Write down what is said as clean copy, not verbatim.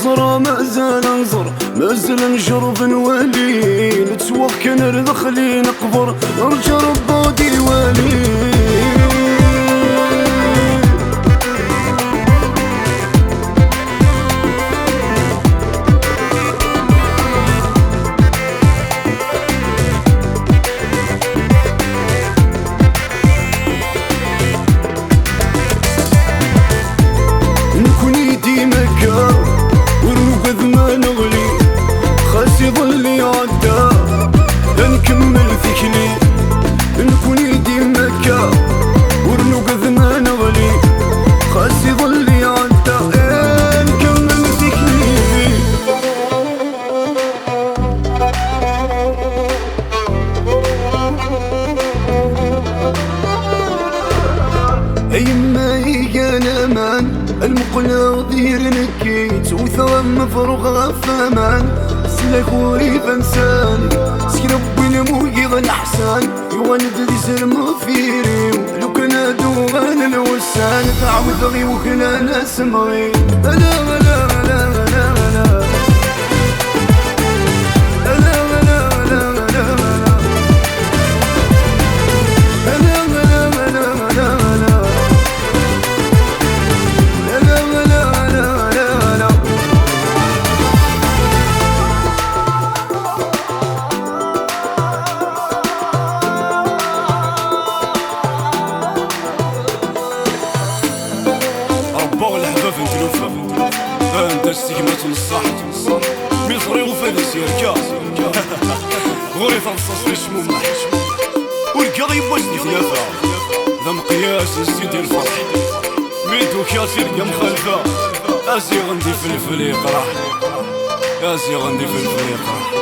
نزرى ما زال نجرب نولي نتوخ كنرضخ لي نقبر نرجع ربودي والي نكوني ديما كا ونوقظ ما نغلي خاص يظلي عدا نكمل ذكري نكوني ديما كا ونوقظ ما نغلي خاص يظلي عدا نكمل ذكري أيما يجانا مان المقناطير نكيت وثوى مفروغ غفامان سلاك وريف انسان سكرب نمويض الحسان يغندي سلم فيري لو كان دوغان الوسان تعوذ غي وكنا ناس مغي انت استجمات الصح مصري وفلس يركا غوري فرصص الشمومة والقضي بوجدي ثلاثة ذا مقياس السيدي الفرح ميدو كاسير يا مخالفة ازي غندي فلفل يقرح ازي غندي فلفل يقرح